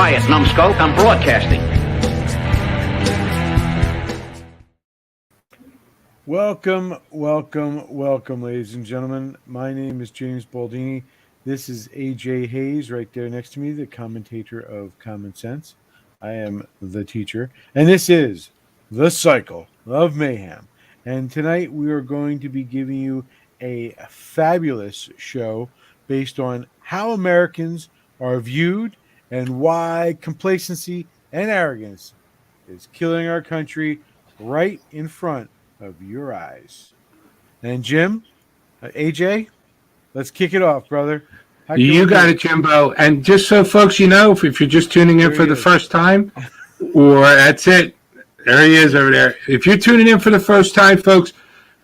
Quiet, numbskull. I'm broadcasting. Welcome, ladies and gentlemen. My name is James Baldini. This is AJ Hayes right there next to me, the commentator of Common Sense. I am the teacher. And this is The Cycle of Mayhem. And tonight we are going to be giving you a fabulous show based on how Americans are viewed and why complacency and arrogance is killing our country right in front of your eyes. And Jim, AJ, let's kick it off, brother. You got it, Jimbo. And just so folks, you know, if you're just tuning in for the first time, or that's it, there he is over there. If you're tuning in for the first time, folks,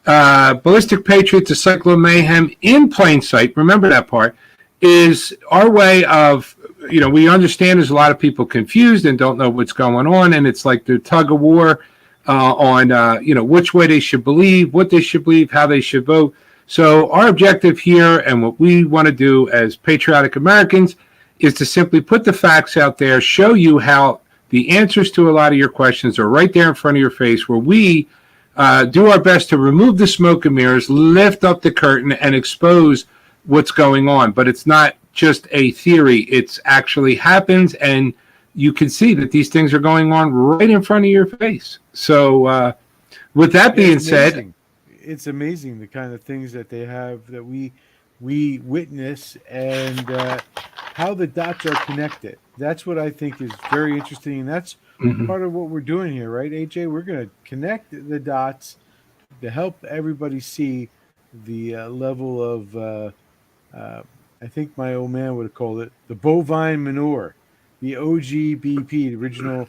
Ballistic Patriot, the Cycle of Mayhem in plain sight, remember that part, is our way of, you know, we understand there's a lot of people confused and don't know what's going on, and it's like the tug of war on, you know, which way they should believe, what they should believe, how they should vote. So our objective here and what we want to do as patriotic Americans is to simply put the facts out there, show you how the answers to a lot of your questions are right there in front of your face, where we do our best to remove the smoke and mirrors, lift up the curtain, and expose what's going on. But it's not just a theory. It's actually happens, and you can see that these things are going on right in front of your face. So with that being said, it's amazing the kind of things that they have that we witness, and how the dots are connected. That's what I think is very interesting, and that's part of what we're doing here, right, AJ? We're going to connect the dots to help everybody see the level of I think my old man would have called it the bovine manure, the OGBP, the original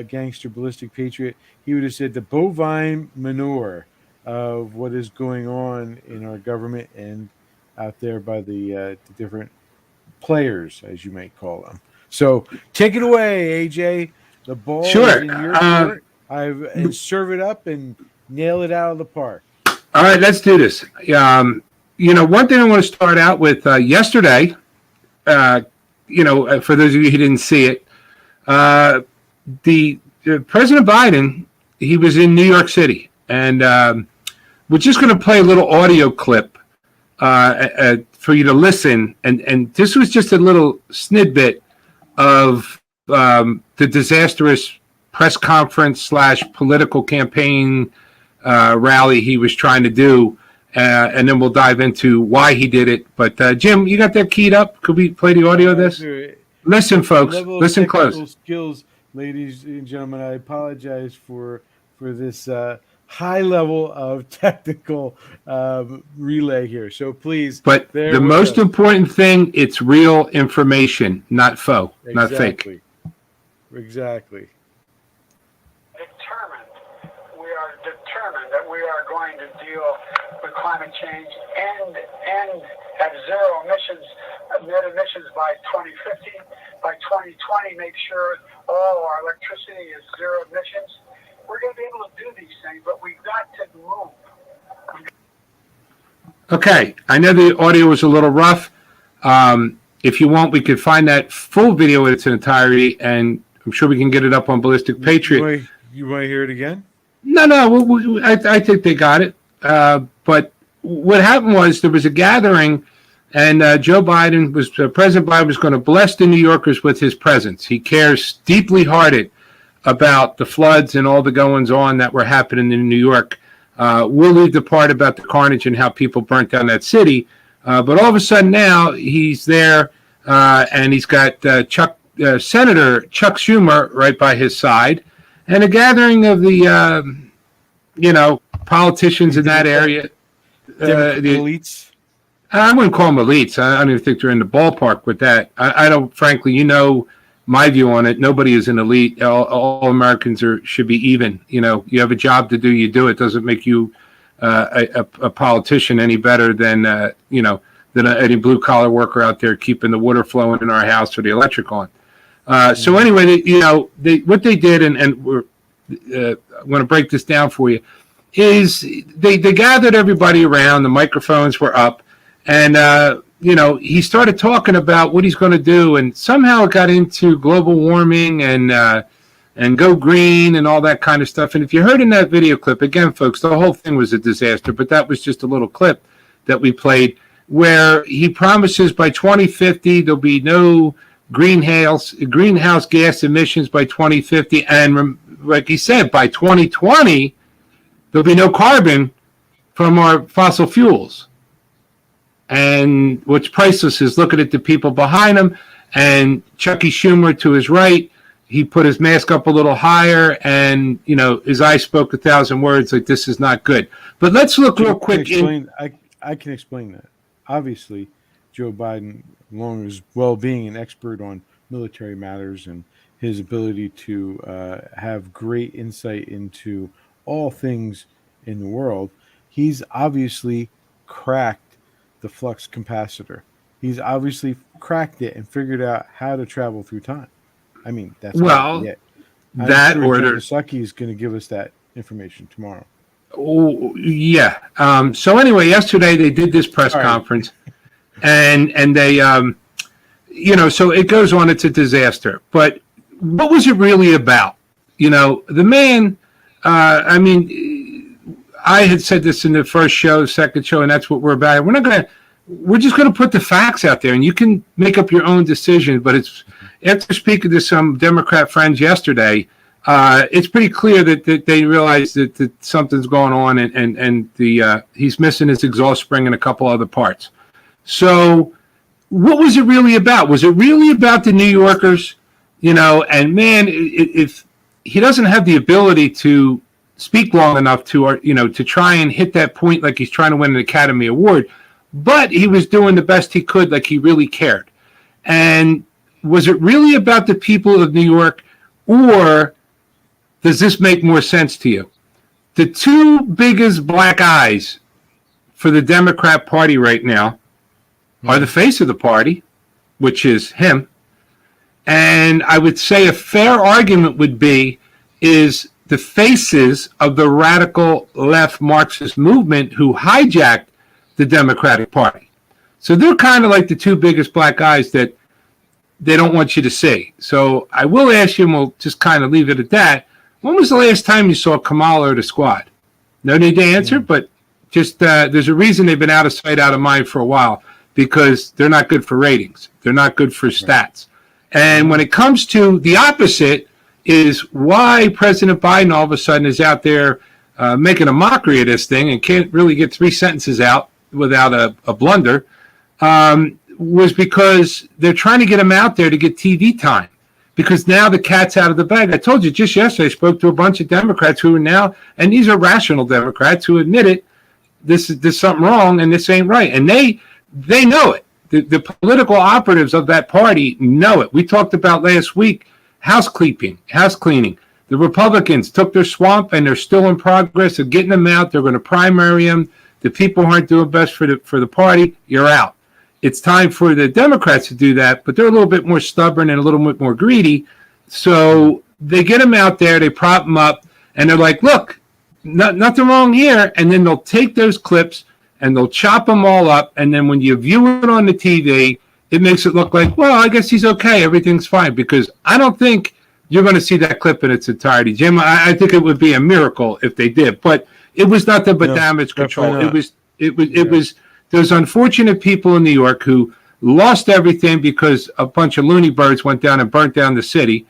gangster Ballistic Patriot. He would have said the bovine manure of what is going on in our government and out there by the different players, as you might call them. So take it away, AJ. The ball is in your court. I've serve it up and nail it out of the park. All right, let's do this. You know, one thing I want to start out with, yesterday, you know, for those of you who didn't see it, the President Biden, he was in New York City, and we're just going to play a little audio clip for you to listen, and this was just a little snippet of the disastrous press conference / political campaign rally he was trying to do. And then we'll dive into why he did it. But Jim, you got that keyed up? Could we play the audio of this? Listen, folks. Listen close. Skills, ladies and gentlemen. I apologize for this high level of technical relay here. So please. But the most important thing, it's real information, not faux, not fake. Exactly. We are determined that we are going to deal with climate change and have zero emissions, net emissions by 2050. By 2020, make sure all our electricity is zero emissions. We're going to be able to do these things, but we've got to move. Okay, I know the audio was a little rough. If you want, we could find that full video in its entirety, and I'm sure we can get it up on Ballistic Patriot. You want to hear it again? No, I think they got it. But what happened was there was a gathering, and President Biden was going to bless the New Yorkers with his presence. He cares deeply hearted about the floods and all the goings-on that were happening in New York. We'll leave the part about the carnage and how people burnt down that city. But all of a sudden now he's there, and he's got Senator Chuck Schumer right by his side, and a gathering of the, politicians in that area. The elites? I wouldn't call them elites. I don't even think they're in the ballpark with that. I don't, frankly, my view on it. Nobody is an elite. All Americans should be even. You have a job to do, you do it. Doesn't make you a politician any better than any blue collar worker out there keeping the water flowing in our house or the electric on. So anyway, what they did, and we're I'm going to break this down for you, is they gathered everybody around. The microphones were up, and he started talking about what he's going to do, and somehow it got into global warming and go green and all that kind of stuff. And if you heard in that video clip, again, folks, the whole thing was a disaster, but that was just a little clip that we played where he promises by 2050 there'll be no greenhouse gas emissions by 2050, and like he said, by 2020 there'll be no carbon from our fossil fuels. And what's priceless is looking at the people behind him, and Chucky Schumer to his right, he put his mask up a little higher, and his eyes spoke 1,000 words. Like, this is not good. But let's look real quick. I can explain that. Obviously, Joe Biden, along as well being an expert on military matters and his ability to have great insight into all things in the world, he's obviously cracked the flux capacitor. He's obviously cracked it and figured out how to travel through time. I mean, that's it. That order. Saki is going to give us that information tomorrow. Oh, yeah. So anyway, yesterday they did this press conference, and they, so it goes on. It's a disaster. But what was it really about? The man. I had said this in the first show, second show, and that's what we're about. We're just going to put the facts out there, and you can make up your own decision. But it's after speaking to some Democrat friends yesterday, it's pretty clear that they realize that something's going on, and he's missing his exhaust spring and a couple other parts. So, what was it really about? Was it really about the New Yorkers? And man, if he doesn't have the ability to speak long enough to try and hit that point like he's trying to win an Academy Award, but he was doing the best he could, like he really cared. And was it really about the people of New York, or does this make more sense to you? The two biggest black eyes for the Democrat Party right now are the face of the party, which is him. And I would say a fair argument would be is the faces of the radical left Marxist movement who hijacked the Democratic Party. So they're kind of like the two biggest black eyes that they don't want you to see. So I will ask you, and we'll just kind of leave it at that. When was the last time you saw Kamala or the squad? No need to answer, but just there's a reason they've been out of sight, out of mind for a while, because they're not good for ratings. They're not good for stats. And when it comes to the opposite, is why President Biden all of a sudden is out there making a mockery of this thing and can't really get 3 sentences out without a blunder, was because they're trying to get him out there to get TV time, because now the cat's out of the bag. I told you just yesterday, I spoke to a bunch of Democrats who are now, and these are rational Democrats who admit it, there's something wrong and this ain't right. And they know it. The political operatives of that party know it. We talked about last week house cleaning. The Republicans took their swamp, and they're still in progress of getting them out. They're going to primary them. The people aren't doing best for the party. You're out. It's time for the Democrats to do that, but they're a little bit more stubborn and a little bit more greedy. So they get them out there, they prop them up, and they're like, look, nothing wrong here. And then they'll take those clips and they'll chop them all up. And then when you view it on the TV, it makes it look like, well, I guess he's okay. Everything's fine. Because I don't think you're going to see that clip in its entirety, Jim. I think it would be a miracle if they did. But it was nothing but damage control. It was those unfortunate people in New York who lost everything because a bunch of loony birds went down and burnt down the city.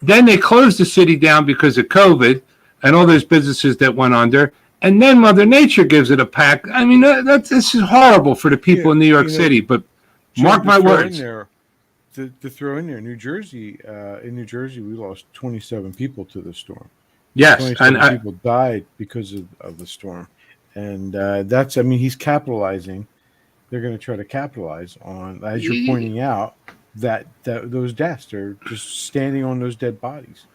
Then they closed the city down because of COVID and all those businesses that went under. And then Mother Nature gives it a pack. I mean, this is horrible for the people in New York City. But mark my words. To throw in there, New Jersey, in New Jersey, we lost 27 people to the storm. Yes, and people died because of the storm, and he's capitalizing. They're going to try to capitalize on, as you're pointing out, that those deaths. They're just standing on those dead bodies.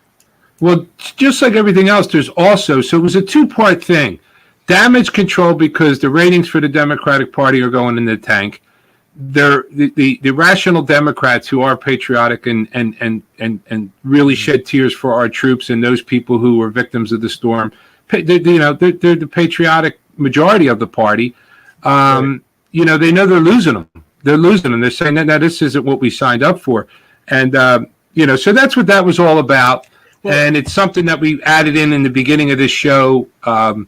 Well, just like everything else, there's also, so it was a two-part thing. Damage control, because the ratings for the Democratic Party are going in the tank. They're the rational Democrats who are patriotic and really shed tears for our troops and those people who were victims of the storm. They're the patriotic majority of the party. Right. They know they're losing them. they're losing them. They're saying that now this isn't what we signed up for. And, so that's what that was all about. Well, and it's something that we added in the beginning of this show, for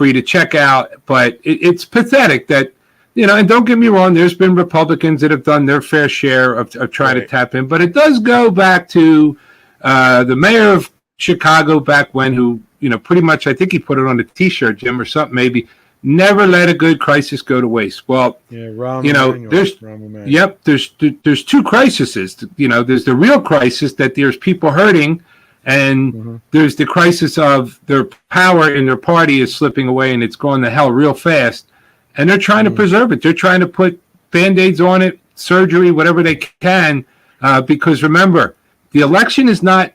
you to check out. But it's pathetic that, and don't get me wrong, there's been Republicans that have done their fair share of trying to tap in. But it does go back to the mayor of Chicago back when, who, pretty much, I think he put it on a T-shirt, Jim, or something maybe, never let a good crisis go to waste. Well, there's two crises. There's the real crisis that there's people hurting, and there's the crisis of their power in their party is slipping away and it's going to hell real fast. And they're trying to preserve it. They're trying to put Band-Aids on it, surgery, whatever they can, because remember, the election is not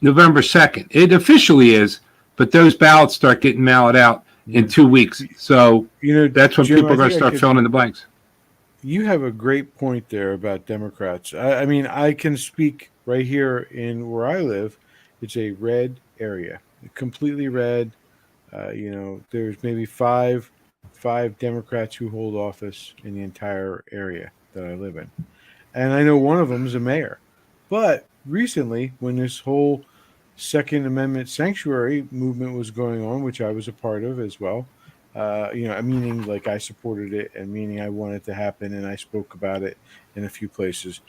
November 2nd. It officially is, but those ballots start getting mailed out in 2 weeks. So that's when Jim, people are going to start filling in the blanks. You have a great point there about Democrats. I mean, I can speak right here in where I live. It's a red area, completely red. There's maybe five Democrats who hold office in the entire area that I live in. And I know one of them is a mayor. But recently, when this whole Second Amendment sanctuary movement was going on, which I was a part of as well, meaning like I supported it and meaning I wanted it to happen and I spoke about it in a few places.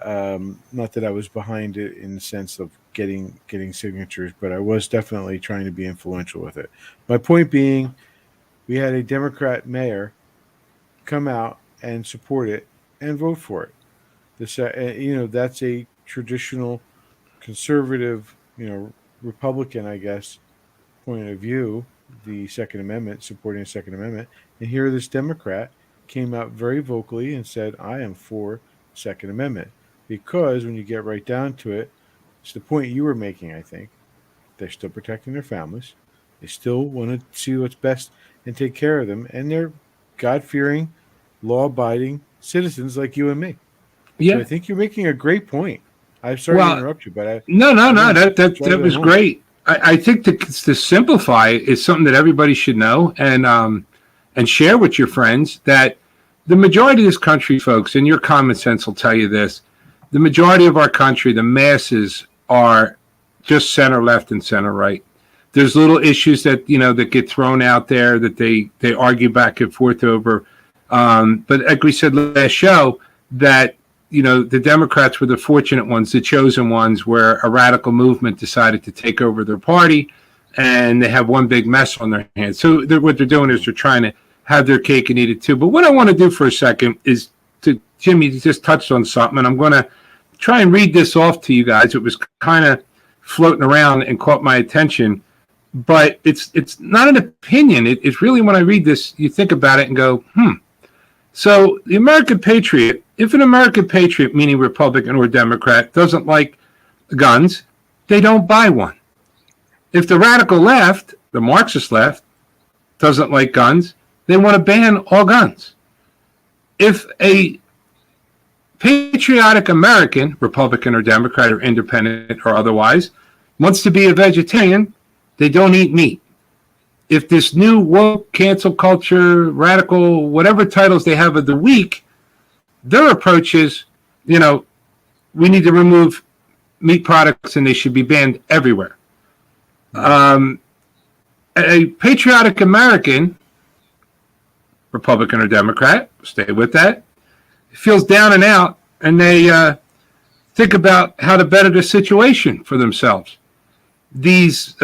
Not that I was behind it in the sense of getting signatures, but I was definitely trying to be influential with it. My point being, we had a Democrat mayor come out and support it and vote for it. That's a traditional conservative, Republican, I guess, point of view, the Second Amendment, supporting the Second Amendment. And here this Democrat came out very vocally and said, I am for the Second Amendment. Because when you get right down to it, it's the point you were making, I think. They're still protecting their families. They still want to see what's best and take care of them. And they're God-fearing, law-abiding citizens like you and me. Yeah. So I think you're making a great point. I'm sorry to interrupt you, but no. That was great. I think to simplify is something that everybody should know and share with your friends, that the majority of this country, folks, and your common sense will tell you this, the majority of our country, the masses, are just center left and center right. There's little issues that that get thrown out there that they argue back and forth over. But like we said last show, that the Democrats were the fortunate ones, the chosen ones, where a radical movement decided to take over their party, and they have one big mess on their hands. So what they're doing is they're trying to have their cake and eat it too. But what I want to do for a second is Jimmy just touched on something, and I'm going to try and read this off to you guys. It was kind of floating around and caught my attention, but it's not an opinion. It's really, when I read this, you think about it and go, So the American patriot, if an American patriot, meaning Republican or Democrat, doesn't like guns, they don't buy one. If the radical left, the Marxist left, doesn't like guns, they want to ban all guns. If a patriotic American, Republican or Democrat or independent or otherwise, wants to be a vegetarian, they don't eat meat. If this new woke, cancel culture, radical, whatever titles they have of the week, their approach is, we need to remove meat products and they should be banned everywhere. A patriotic American, Republican or Democrat, stay with that, feels down and out, and they think about how to better the situation for themselves. These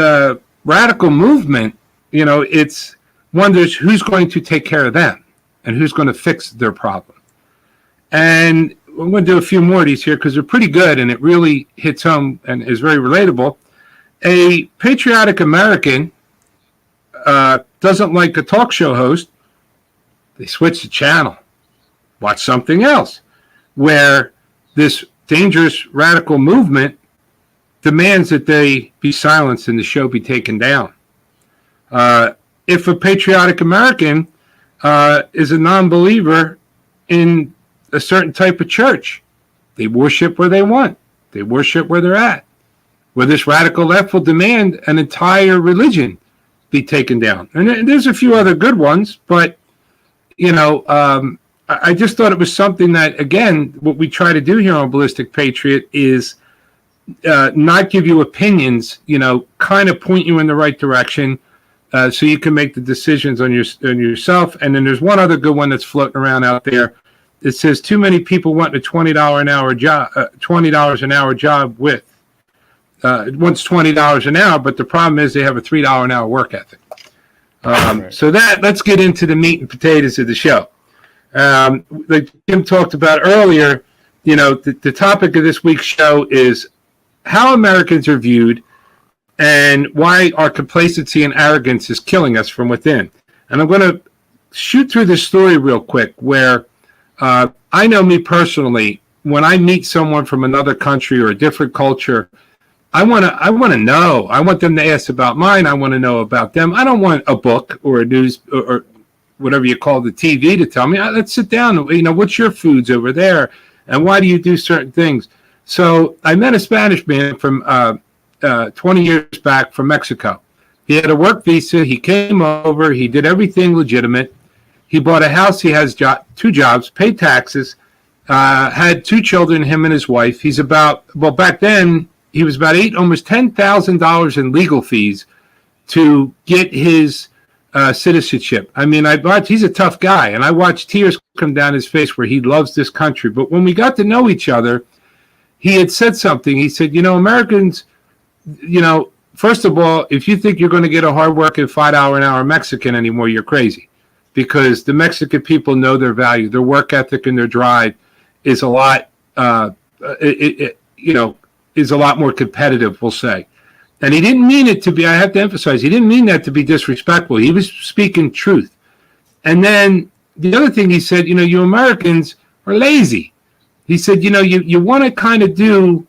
radical movement, it's wonders who's going to take care of them and who's going to fix their problem. And I'm going to do a few more of these here because they're pretty good and it really hits home and is very relatable. A patriotic American doesn't like a talk show host. They switch the channel, watch something else, where this dangerous radical movement demands that they be silenced and the show be taken down. If a patriotic American is a non-believer in a certain type of church, they worship where they want. They worship where they're at. Where this radical left will demand an entire religion be taken down. And there's a few other good ones, but, I I just thought it was something that, again, what we try to do here on Ballistic Patriot is not give you opinions, kind of point you in the right direction so you can make the decisions on yourself. And then there's one other good one that's floating around out there. It says too many people want a $20 an hour job, $20 an hour job with. Wants $20 an hour, but the problem is they have a $3 an hour work ethic. Right. So let's get into the meat and potatoes of the show. Like Jim talked about earlier, the topic of this week's show is how Americans are viewed and why our complacency and arrogance is killing us from within. And I'm going to shoot through this story real quick where I know me personally, when I meet someone from another country or a different culture, I want to know. I want them to ask about mine. I want to know about them. I don't want a book or a news or whatever you call the TV to tell me. Let's sit down. What's your foods over there, and why do you do certain things? So I met a Spanish man from 20 years back from Mexico. He had a work visa. He came over. He did everything legitimate. He bought a house. He has 2 jobs, paid taxes, had 2 children, him and his wife. He's back then, he was about almost $10,000 in legal fees to get his citizenship. I mean, he's a tough guy, and I watched tears come down his face where he loves this country. But when we got to know each other, he had said something. He said, Americans, first of all, if you think you're going to get a hard-working $5 an hour Mexican anymore, you're crazy. Because the Mexican people know their value. Their work ethic and their drive is a lot, is a lot more competitive, we'll say. And he didn't mean it to be, I have to emphasize, he didn't mean that to be disrespectful. He was speaking truth. And then the other thing he said, you Americans are lazy. He said, you want to kind of do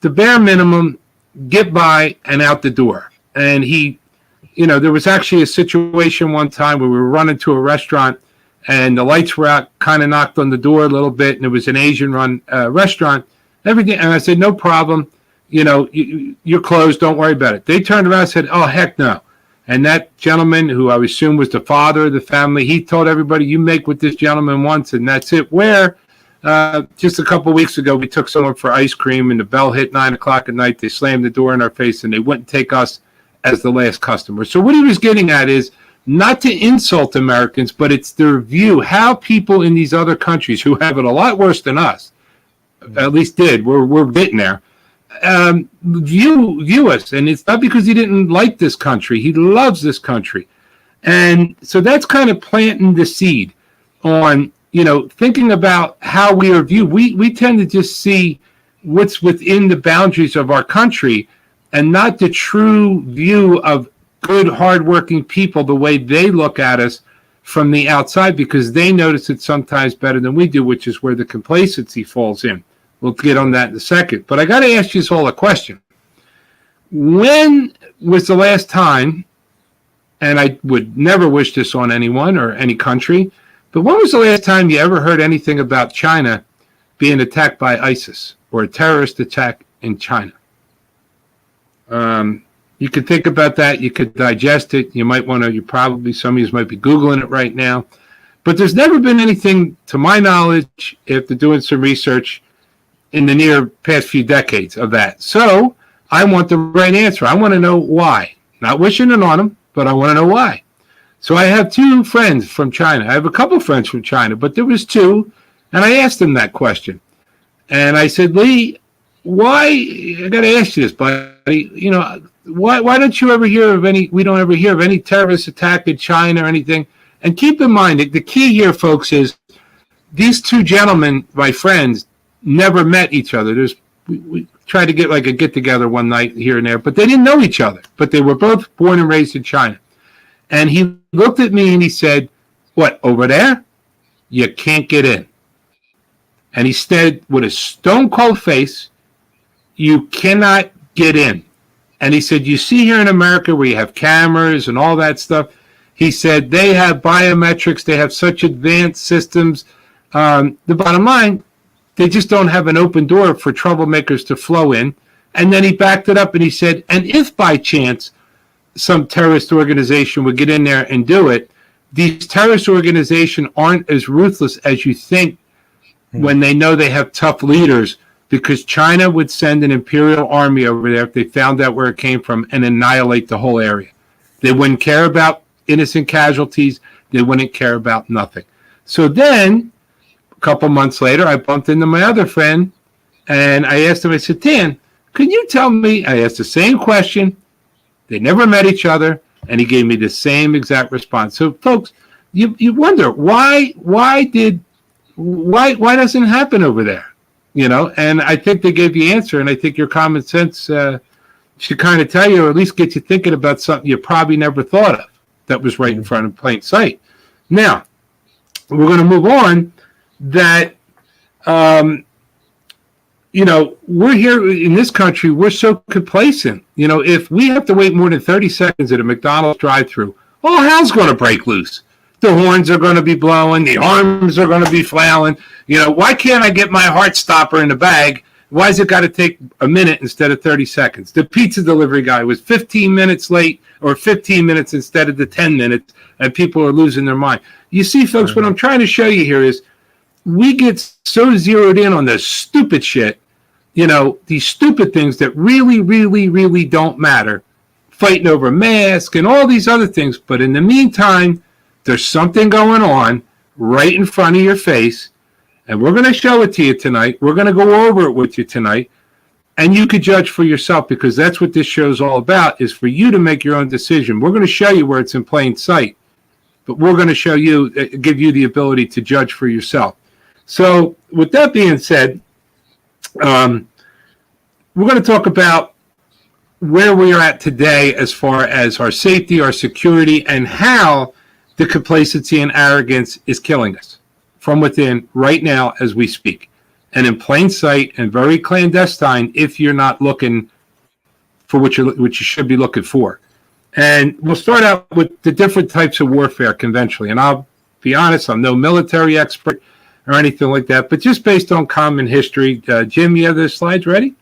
the bare minimum, get by, and out the door. And there was actually a situation one time where we were running to a restaurant and the lights were out, kind of knocked on the door a little bit, and it was an Asian-run restaurant. Everything, and I said, no problem. You're closed. Don't worry about it. They turned around and said, oh, heck no. And that gentleman, who I assume was the father of the family, he told everybody, you make what this gentleman wants, and that's it. Where just a couple of weeks ago, we took someone for ice cream, and the bell hit 9 o'clock at night. They slammed the door in our face, and they wouldn't take us as the last customer. So what he was getting at is not to insult Americans, but it's their view, how people in these other countries who have it a lot worse than us, at least did, we're getting there, view us. And it's not because he didn't like this country. He loves this country. And so that's kind of planting the seed on, thinking about how we are viewed. We tend to just see what's within the boundaries of our country and not the true view of good, hardworking people, the way they look at us from the outside, because they notice it sometimes better than we do, which is where the complacency falls in. We'll get on that in a second. But I got to ask you all a question. When was the last time, and I would never wish this on anyone or any country, but when was the last time you ever heard anything about China being attacked by ISIS or a terrorist attack in China? You could think about that. You could digest it. You might want to, some of you might be Googling it right now. But there's never been anything, to my knowledge, after doing some research in the near past few decades of that. So I want the right answer. I want to know why. Not wishing it on them, but I want to know why. So I have 2 friends from China. I have a couple friends from China, but there was 2, and I asked them that question. And I said, Lee, why, I got to ask you this, buddy, why don't you ever hear of we don't ever hear of any terrorist attack in China or anything? And keep in mind, the key here, folks, is these 2 gentlemen, my friends, never met each other. We tried to get like a get-together one night here and there, but they didn't know each other. But they were both born and raised in China. And he looked at me and he said, what, over there? You can't get in. And he said with a stone-cold face, you cannot get in. And he said, you see here in America where you have cameras and all that stuff, he said they have biometrics, they have such advanced systems. The bottom line, they just don't have an open door for troublemakers to flow in. And then he backed it up and he said, and if by chance some terrorist organization would get in there and do it, these terrorist organizations aren't as ruthless as you think when they know they have tough leaders, because China would send an imperial army over there if they found out where it came from and annihilate the whole area. They wouldn't care about innocent casualties. They wouldn't care about nothing. So then, a couple months later, I bumped into my other friend, and I asked him, I said, Dan, can you tell me, I asked the same question. They never met each other, and he gave me the same exact response. So, folks, you wonder, why doesn't it happen over there? You know, and I think they gave you the answer, and I think your common sense should kind of tell you, or at least get you thinking about something you probably never thought of that was right in front of plain sight. Now, we're going to move on. That, you know, we're here in this country, we're so complacent. You know, if we have to wait more than 30 seconds at a McDonald's drive-thru, all hell's going to break loose. The horns are going to be blowing. The arms are going to be flailing. You know, why can't I get my heart stopper in the bag? Why has it got to take a minute instead of 30 seconds? The pizza delivery guy was 15 minutes late, or 15 minutes instead of the 10 minutes, and people are losing their mind. You see, folks, what I'm trying to show you here is we get so zeroed in on this stupid shit, you know, these stupid things that really, really, really don't matter, fighting over masks and all these other things. But in the meantime, there's something going on right in front of your face, and we're going to show it to you tonight. We're going to go over it with you tonight, and you could judge for yourself, because that's what this show's all about, is for you to make your own decision. We're going to show you where it's in plain sight, but we're going to show you, give you the ability to judge for yourself. So with that being said, we're going to talk about where we are at today as far as our safety, our security, and how the complacency and arrogance is killing us from within right now as we speak, and in plain sight and very clandestine if you're not looking for what you should be looking for. And we'll start out with the different types of warfare conventionally. And I'll be honest, I'm no military expert or anything like that, but just based on common history. Jim, you have the slides ready?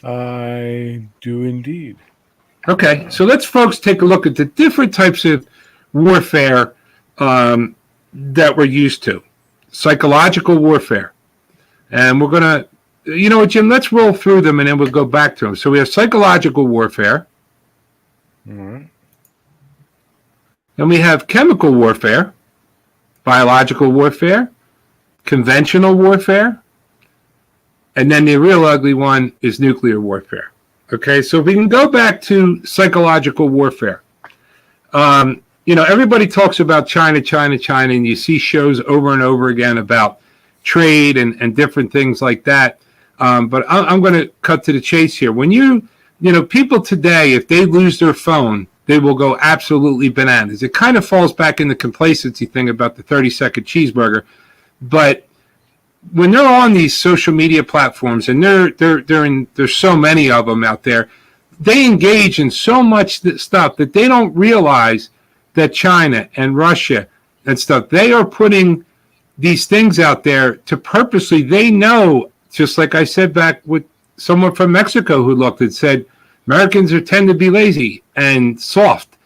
I do indeed. Okay, so let's, folks, take a look at the different types of warfare that we're used to. Psychological warfare. And we're going to, you know what, Jim, let's roll through them and then we'll go back to them. So we have psychological warfare. All right. Then we have chemical warfare, biological warfare, conventional warfare, and then the real ugly one is nuclear warfare. Okay, so if we can go back to psychological warfare. You know, everybody talks about China, and you see shows over and over again about trade and different things like that. But I'm going to cut to the chase here. When you know, people today, if they lose their phone, they will go absolutely bananas. It kind of falls back in the complacency thing about the 30-second cheeseburger. But when they're on these social media platforms, and there's so many of them out there, they engage in so much stuff that they don't realize that China and Russia and stuff, they are putting these things out there to purposely, they know, just like I said back with someone from Mexico who looked and said, Americans tend to be lazy and soft.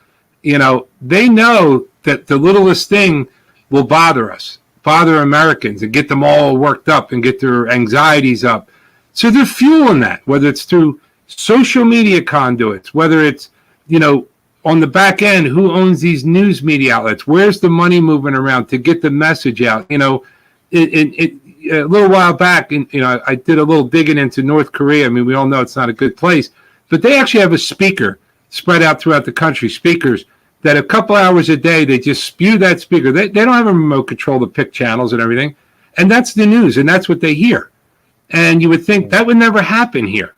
You know, they know that the littlest thing will bother us, bother Americans, and get them all worked up and get their anxieties up. So they're fueling that, whether it's through social media conduits, whether it's, you know, on the back end, who owns these news media outlets? Where's the money moving around to get the message out? You know, a little while back, you know, I did a little digging into North Korea. I mean, we all know it's not a good place, but they actually have a speaker spread out throughout the country, speakers that a couple hours a day, they just spew that speaker. They don't have a remote control to pick channels and everything. And that's the news, and that's what they hear. And you would think that would never happen here.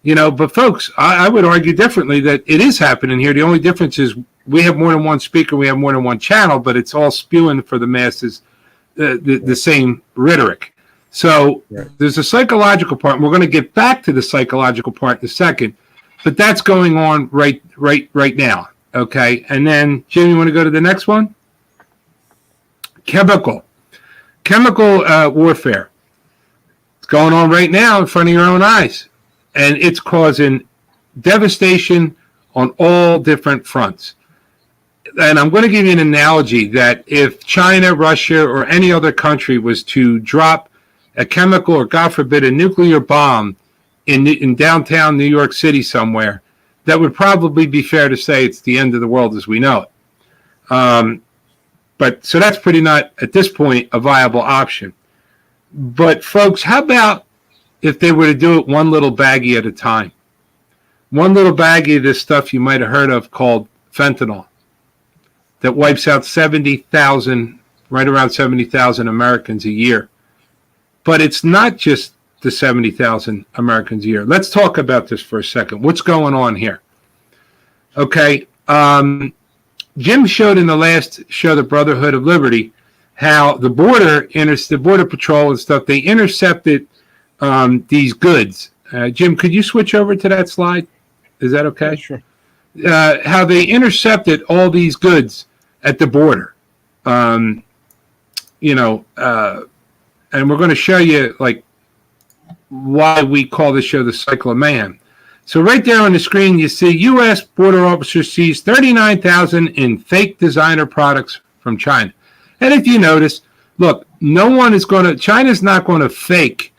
You know, but folks, I would argue differently that it is happening here. The only difference is we have more than one speaker, we have more than one channel, but it's all spewing for the masses the same rhetoric. So there's a psychological part, and we're going to get back to the psychological part in a second, but that's going on right now. Okay, and then Jim, you want to go to the next one? Chemical warfare. It's going on right now in front of your own eyes. And it's causing devastation on all different fronts. and I'm going to give you an analogy that if China, Russia, or any other country was to drop a chemical or, God forbid, a nuclear bomb in downtown New York City somewhere, that would probably be fair to say it's the end of the world as we know it. But so that's pretty not, at this point, a viable option. But, folks, how about if they were to do it one little baggie at a time? One little baggie of this stuff you might have heard of called fentanyl that wipes out 70,000, right around 70,000 Americans a year. But it's not just the 70,000 Americans a year. Let's talk about this for a second. What's going on here? Okay. Jim showed in the last show, The Brotherhood of Liberty, how the border patrol and stuff, they intercepted these goods. Jim, could you switch over to that slide? Is that okay? Sure. How they intercepted all these goods at the border. And we're going to show you like why we call this show the Cycle of Mayhem. So right there on the screen, you see U.S. border officers seize 39,000 in fake designer products from China. And if you notice, look, China's not going to fake,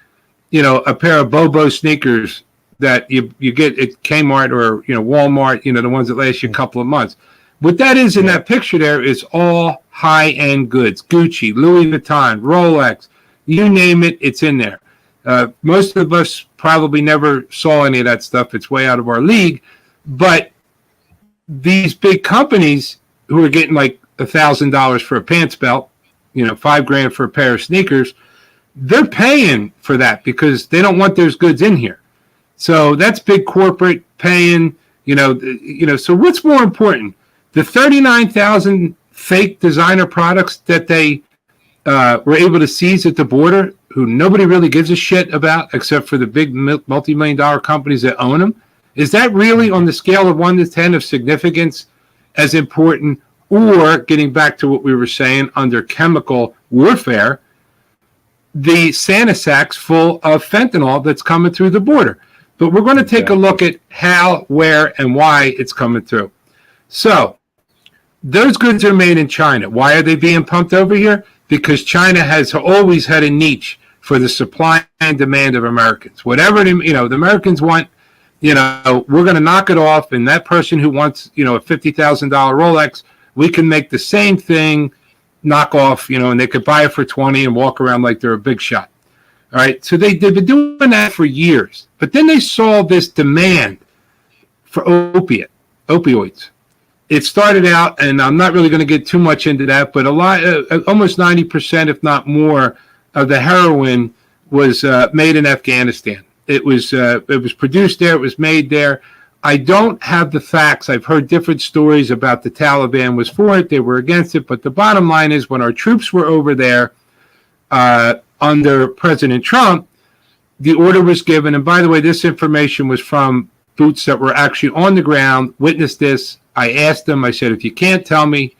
a pair of Bobo sneakers that you get at Kmart or, Walmart, the ones that last you a couple of months. What that is in that picture there is all high-end goods, Gucci, Louis Vuitton, Rolex, you name it, it's in there. Most of us probably never saw any of that stuff. It's way out of our league. But these big companies who are getting like $1,000 for a pants belt, $5,000 for a pair of sneakers, they're paying for that because they don't want those goods in here. So that's big corporate paying, so what's more important? The 39,000 fake designer products that they were able to seize at the border, who nobody really gives a shit about except for the big multi-million-dollar companies that own them. Is that really on the scale of 1 to 10 of significance as important? Or, getting back to what we were saying, under chemical warfare, the Santa sacks full of fentanyl that's coming through the border. But we're going to take a look at how, where, and why it's coming through. So, those goods are made in China. Why are they being pumped over here? Because China has always had a niche for the supply and demand of Americans. Whatever, the Americans want, we're going to knock it off. And that person who wants, a $50,000 Rolex, we can make the same thing, knock off, and they could buy it for 20 and walk around like they're a big shot. All right. So they've been doing that for years. But then they saw this demand for opioids. It started out, and I'm not really going to get too much into that, but almost 90%, if not more, of the heroin was made in Afghanistan. It was produced there. It was made there. I don't have the facts. I've heard different stories about the Taliban was for it. They were against it. But the bottom line is when our troops were over there under President Trump, the order was given. And by the way, this information was from boots that were actually on the ground, witnessed this. I asked him, I said, if you can't tell me,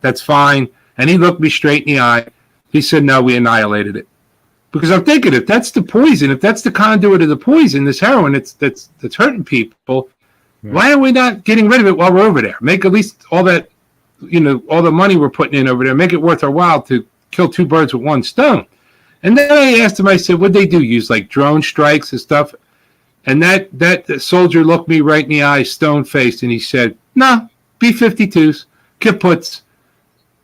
that's fine. And he looked me straight in the eye. He said, no, we annihilated it. Because I'm thinking, if that's the poison, if that's the conduit of the poison, this heroin that's hurting people, why are we not getting rid of it while we're over there? Make at least all that, all the money we're putting in over there, make it worth our while to kill two birds with one stone. And then I asked him, I said, what'd they do? Use like drone strikes and stuff? And that soldier looked me right in the eye, stone-faced, and he said, no, B-52s, kiputs.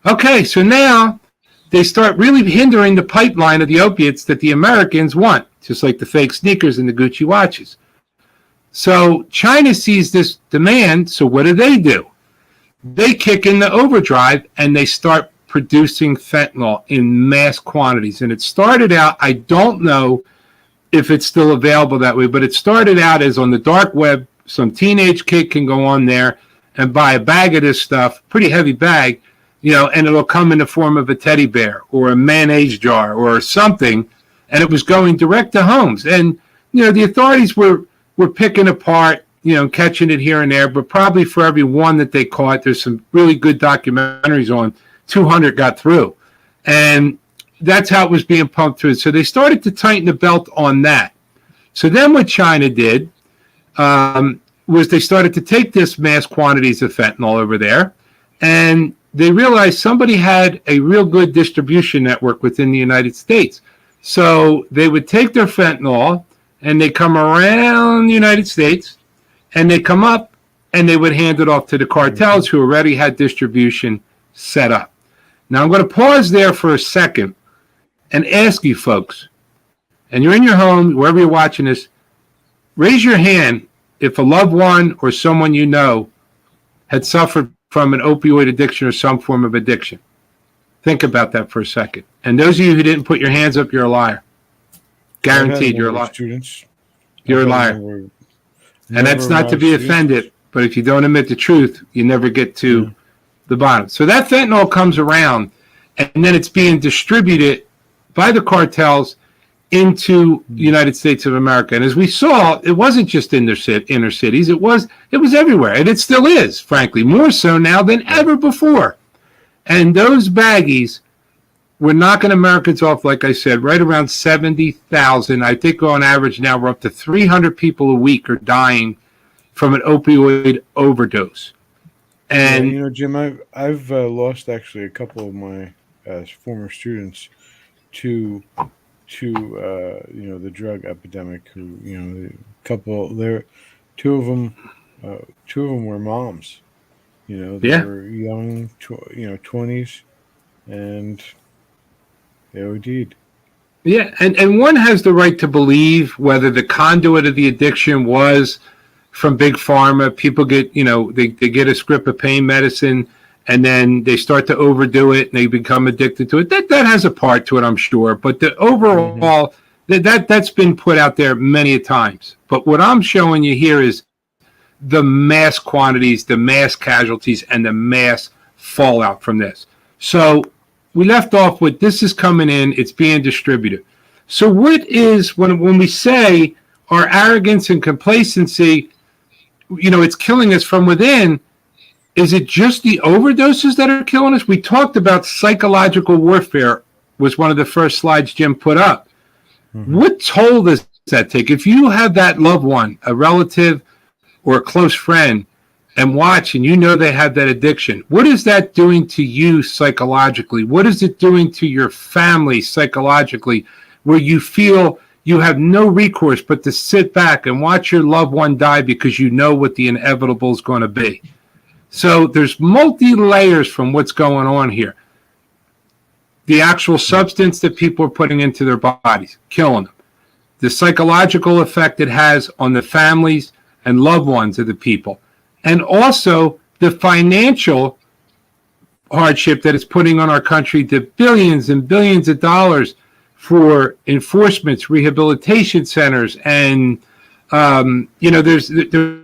Okay, so now they start really hindering the pipeline of the opiates that the Americans want, just like the fake sneakers and the Gucci watches. So China sees this demand, so what do? They kick in the overdrive, and they start producing fentanyl in mass quantities. And it started out, I don't know if it's still available that way, but it started out as on the dark web, some teenage kid can go on there and buy a bag of this stuff, pretty heavy bag, and it'll come in the form of a teddy bear or a mayonnaise jar or something, and it was going direct to homes. And, the authorities were picking apart, catching it here and there, but probably for every one that they caught, there's some really good documentaries on, 200 got through. And that's how it was being pumped through. So they started to tighten the belt on that. So then what China did was they started to take this mass quantities of fentanyl over there, and they realized somebody had a real good distribution network within the United States. So they would take their fentanyl and they come around the United States and they come up and they would hand it off to the cartels who already had distribution set up. Now I'm going to pause there for a second and ask you folks, and you're in your home, wherever you're watching this, raise your hand if a loved one or someone you know had suffered from an opioid addiction or some form of addiction. Think about that for a second. And those of you who didn't put your hands up, you're a liar. Guaranteed, you're a liar. You're a liar. And that's not to be offended, but if you don't admit the truth, you never get to the bottom. So that fentanyl comes around, and then it's being distributed by the cartels into the United States of America. And as we saw, it wasn't just in their inner cities. It was everywhere. And it still is, frankly, more so now than ever before. And those baggies were knocking Americans off, like I said, right around 70,000. I think on average now we're up to 300 people a week are dying from an opioid overdose. And you know, Jim, I've lost actually a couple of my former students to the drug epidemic. Who, you know, two of them were moms. You know, they were young, 20s, and they OD'd. Yeah, and one has the right to believe whether the conduit of the addiction was from big pharma. People get, they get a script of pain medicine, and then they start to overdo it, and they become addicted to it. That has a part to it, I'm sure. But the overall, that's been put out there many a times. But what I'm showing you here is the mass quantities, the mass casualties, and the mass fallout from this. So we left off with this is coming in, it's being distributed. So what is, when we say our arrogance and complacency, it's killing us from within, is it just the overdoses that are killing us? We talked about psychological warfare, was one of the first slides Jim put up. What toll does that take? If you have that loved one, a relative or a close friend, and watch and they have that addiction, what is that doing to you psychologically? What is it doing to your family psychologically, where you feel you have no recourse but to sit back and watch your loved one die because you know what the inevitable is going to be? So there's multi-layers from what's going on here. The actual substance that people are putting into their bodies, killing them. The psychological effect it has on the families and loved ones of the people. And also the financial hardship that it's putting on our country, the billions and billions of dollars for enforcements, rehabilitation centers, and there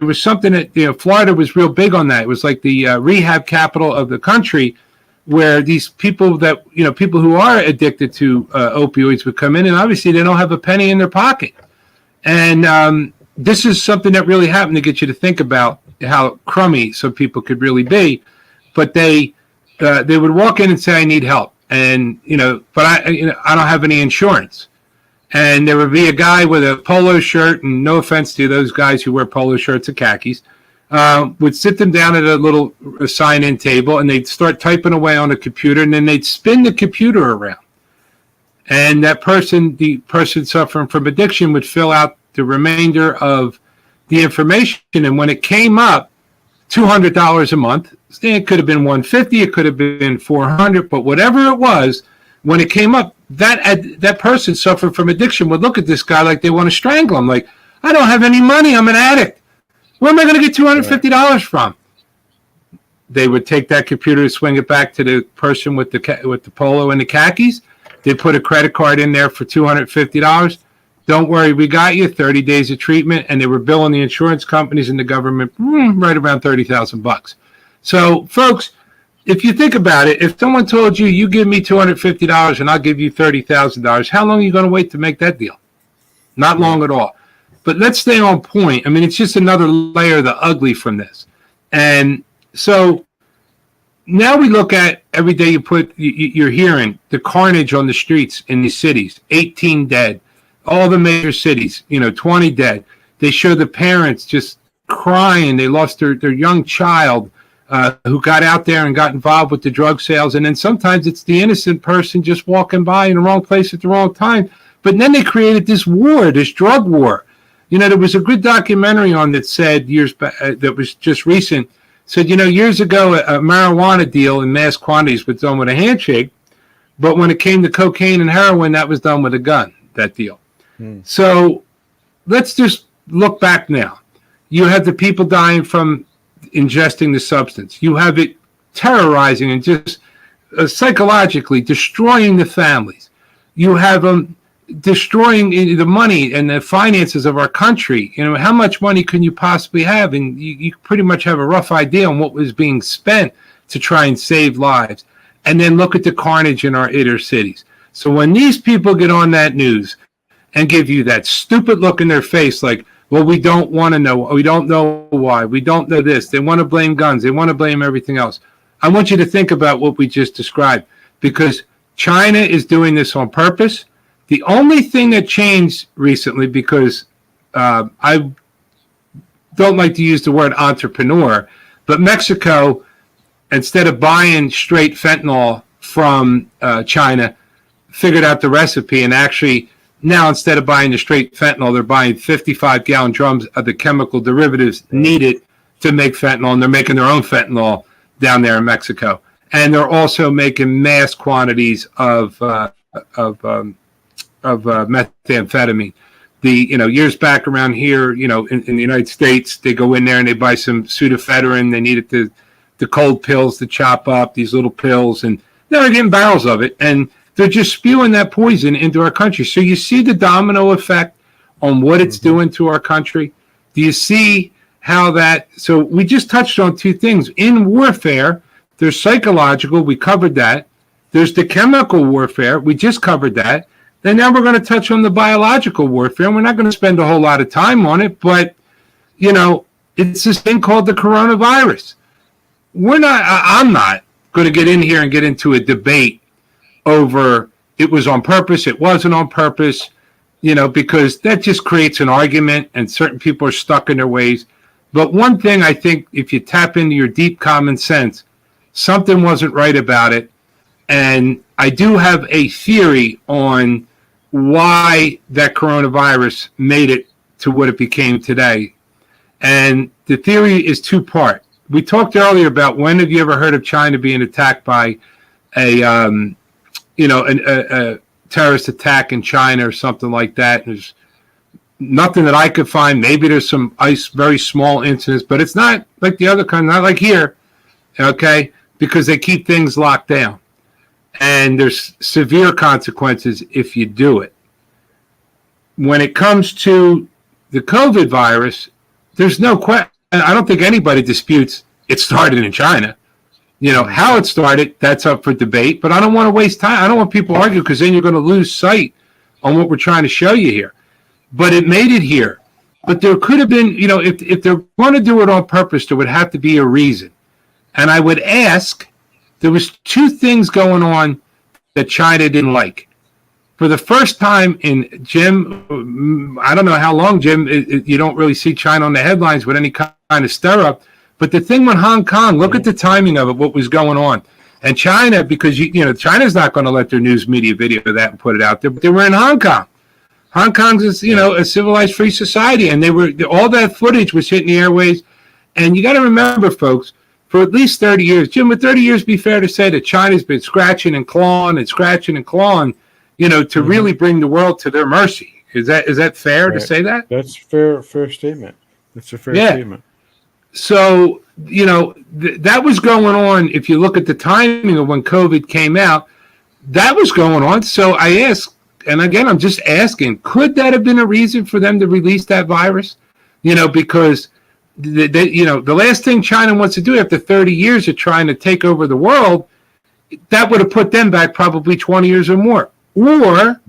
was something that Florida was real big on that. It was like the rehab capital of the country, where these people that people who are addicted to opioids would come in, and obviously they don't have a penny in their pocket. And this is something that really happened to get you to think about how crummy some people could really be. But they would walk in and say, "I need help," and but I don't have any insurance. And there would be a guy with a polo shirt, and no offense to those guys who wear polo shirts and khakis, would sit them down at a little sign-in table, and they'd start typing away on a computer, and then they'd spin the computer around. And the person suffering from addiction would fill out the remainder of the information. And when it came up, $200 a month, it could have been $150, it could have been $400, but whatever it was, when it came up, that person suffering from addiction would look at this guy like they want to strangle him. Like, I don't have any money. I'm an addict. Where am I going to get $250 from? They would take that computer, swing it back to the person with the polo and the khakis. They put a credit card in there for $250. Don't worry, we got you 30 days of treatment, and they were billing the insurance companies and the government right around $30,000. So, folks, if you think about it, if someone told you, you give me $250 and I'll give you $30,000, how long are you going to wait to make that deal? Not long at all. But let's stay on point. I mean, it's just another layer of the ugly from this. And so now we look at every day you're hearing the carnage on the streets in these cities, 18 dead, all the major cities, 20 dead. They show the parents just crying. They lost their young child. who got out there and got involved with the drug sales. And then sometimes it's the innocent person just walking by in the wrong place at the wrong time. But then they created this war, this drug war. You know, there was a good documentary on that said years back, that was just recent, said, you know, years ago, a marijuana deal in mass quantities was done with a handshake. But when it came to cocaine and heroin, that was done with a gun, that deal. So let's just look back now. You have the people dying from ingesting the substance. You have it terrorizing and just psychologically destroying the families. You have them destroying the money and the finances of our country. You know, how much money can you possibly have? And you pretty much have a rough idea on what was being spent to try and save lives. And then look at the carnage in our inner cities. So when these people get on that news and give you that stupid look in their face like, well, we don't want to know. We don't know why. We don't know this. They want to blame guns. They want to blame everything else. I want you to think about what we just described, because China is doing this on purpose. The only thing that changed recently, because I don't like to use the word entrepreneur, but Mexico, instead of buying straight fentanyl from China, figured out the recipe and actually now, instead of buying the straight fentanyl, they're buying 55-gallon drums of the chemical derivatives needed to make fentanyl, and they're making their own fentanyl down there in Mexico. And they're also making mass quantities of methamphetamine. Years back around here, in the United States, they go in there and they buy some pseudoephedrine. They needed the cold pills to chop up, these little pills, and they're getting barrels of it. And they're just spewing that poison into our country. So you see the domino effect on what it's doing to our country. Do you see how that? So we just touched on two things. In warfare, there's psychological. We covered that. There's the chemical warfare. We just covered that. And now we're going to touch on the biological warfare. And we're not going to spend a whole lot of time on it. But, it's this thing called the coronavirus. I'm not going to get in here and get into a debate over it was on purpose, it wasn't on purpose, because that just creates an argument and certain people are stuck in their ways. But one thing I think, if you tap into your deep common sense, something wasn't right about it. And I do have a theory on why that coronavirus made it to what it became today. And the theory is two-part. We talked earlier about, when have you ever heard of China being attacked by a terrorist attack in China or something like that? There's nothing that I could find. Maybe there's some very small incidents, but it's not like the other country, not like here, okay? Because they keep things locked down. And there's severe consequences if you do it. When it comes to the COVID virus, there's no question. I don't think anybody disputes it started in China. How it started, that's up for debate, but I don't want to waste time. I don't want people to argue, because then you're going to lose sight on what we're trying to show you here. But it made it here. But there could have been, if they're going to do it on purpose, there would have to be a reason. And I would ask, there was two things going on that China didn't like. For the first time in, Jim, I don't know how long, Jim, you don't really see China on the headlines with any kind of stir-up. But the thing with Hong Kong, look at the timing of it, what was going on. And China, because, China's not going to let their news media video that and put it out there, but they were in Hong Kong. Hong Kong's is, a civilized free society, and all that footage was hitting the airways. And you got to remember, folks, for at least 30 years, Jim, would 30 years be fair to say that China's been scratching and clawing, to really bring the world to their mercy? Is that fair to say that? That's fair statement. That's a fair statement. So, that was going on. If you look at the timing of when COVID came out, that was going on. So I asked, and again, I'm just asking, could that have been a reason for them to release that virus? Because the last thing China wants to do after 30 years of trying to take over the world, that would have put them back probably 20 years or more. Or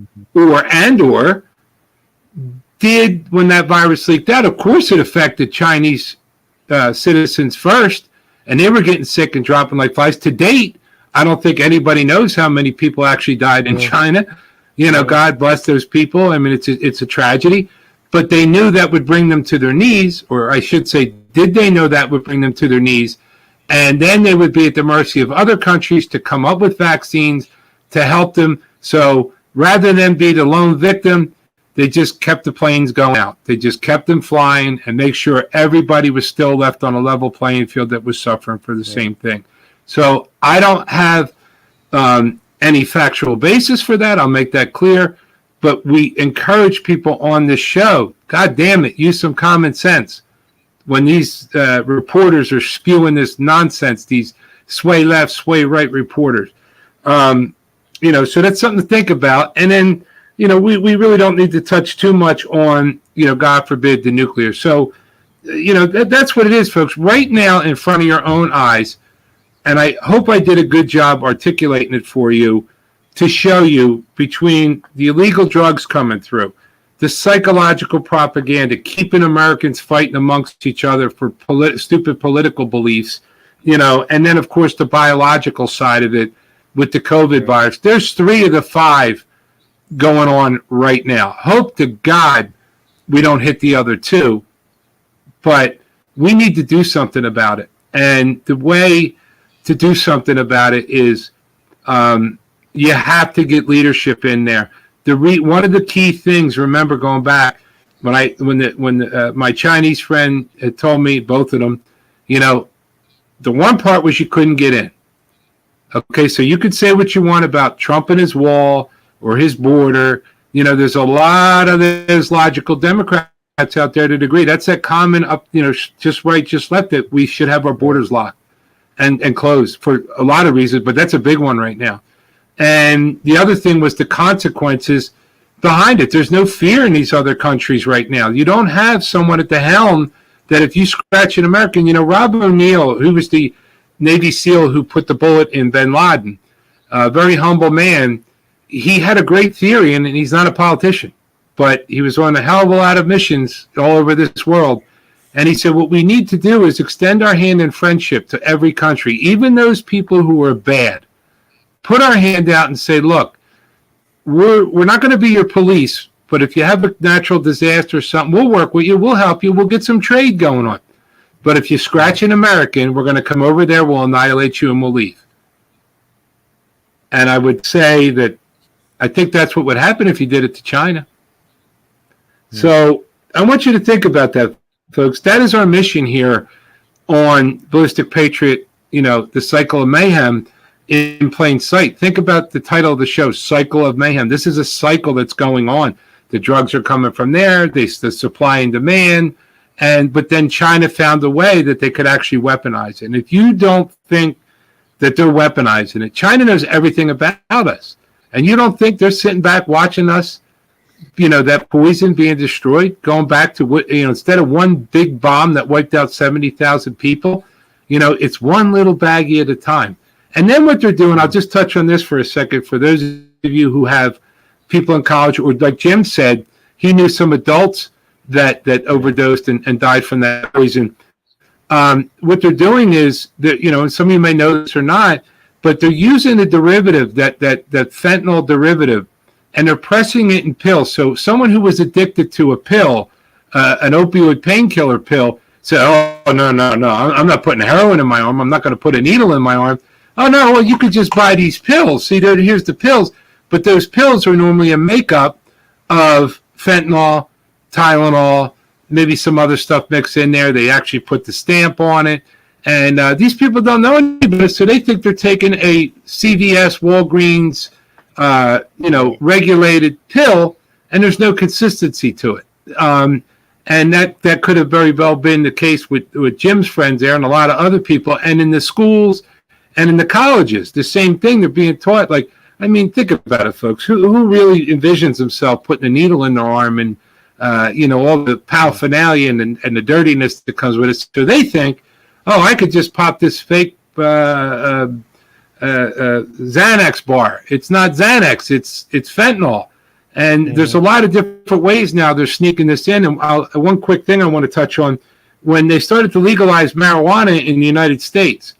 did, when that virus leaked out, of course it affected Chinese citizens first, and they were getting sick and dropping like flies. To date, I don't think anybody knows how many people actually died in China. God bless those people. I mean, it's a tragedy. But they knew that would bring them to their knees, or I should say, did they know that would bring them to their knees? And then they would be at the mercy of other countries to come up with vaccines to help them. So rather than be the lone victim, they just kept the planes going out. They just kept them flying and make sure everybody was still left on a level playing field that was suffering for the same thing. So I don't have any factual basis for that. I'll make that clear. But we encourage people on this show, God damn it, use some common sense. When these reporters are spewing this nonsense, these sway left, sway right reporters. So that's something to think about. And then, we really don't need to touch too much on, God forbid, the nuclear. So, that's what it is, folks. Right now, in front of your own eyes, and I hope I did a good job articulating it for you to show you between the illegal drugs coming through, the psychological propaganda, keeping Americans fighting amongst each other for stupid political beliefs, and then, of course, the biological side of it with the COVID virus. There's 3 of the 5 going on right now. Hope to God we don't hit the other 2, but we need to do something about it. And the way to do something about it is you have to get leadership in there. One of the key things, remember going back, when my Chinese friend had told me, both of them, the one part was you couldn't get in. Okay, so you could say what you want about Trump and his wall or his border. There's a lot of those logical Democrats out there that agree. That's that common up, just right, just left, that we should have our borders locked and closed for a lot of reasons, but that's a big one right now. And the other thing was the consequences behind it. There's no fear in these other countries right now. You don't have someone at the helm that if you scratch an American, Rob O'Neill, who was the Navy SEAL who put the bullet in bin Laden, a very humble man, he had a great theory, and he's not a politician, but he was on a hell of a lot of missions all over this world. And he said, what we need to do is extend our hand in friendship to every country, even those people who are bad. Put our hand out and say, look, we're not going to be your police, but if you have a natural disaster or something, we'll work with you, we'll help you, we'll get some trade going on. But if you scratch an American, we're going to come over there, we'll annihilate you, and we'll leave. And I would say that I think that's what would happen if you did it to China. Yeah. So I want you to think about that, folks. That is our mission here on Ballistic Patriot, the cycle of mayhem in plain sight. Think about the title of the show, Cycle of Mayhem. This is a cycle that's going on. The drugs are coming from there, the supply and demand, but then China found a way that they could actually weaponize it. And if you don't think that they're weaponizing it, China knows everything about us. And you don't think they're sitting back watching us, that poison being destroyed, going back to what, instead of one big bomb that wiped out 70,000 people, it's one little baggie at a time. And then what they're doing, I'll just touch on this for a second, for those of you who have people in college, or like Jim said, he knew some adults that overdosed and died from that poison. What they're doing is that, and some of you may know this or not, but they're using a derivative, that fentanyl derivative, and they're pressing it in pills. So someone who was addicted to a pill, an opioid painkiller pill, said, oh, no, I'm not putting heroin in my arm. I'm not going to put a needle in my arm. Oh, no, well, you could just buy these pills. See, here's the pills. But those pills are normally a makeup of fentanyl, Tylenol, maybe some other stuff mixed in there. They actually put the stamp on it. And these people don't know any better, so they think they're taking a CVS, Walgreens, regulated pill, and there's no consistency to it. And that could have very well been the case with Jim's friends there and a lot of other people. And in the schools and in the colleges, the same thing. They're being taught, think about it, folks. Who really envisions himself putting a needle in their arm and, all the paraphernalia and the dirtiness that comes with it. So they think, oh, I could just pop this fake Xanax bar. It's not Xanax. It's fentanyl. And there's a lot of different ways now they're sneaking this in. And one quick thing I want to touch on, when they started to legalize marijuana in the United States,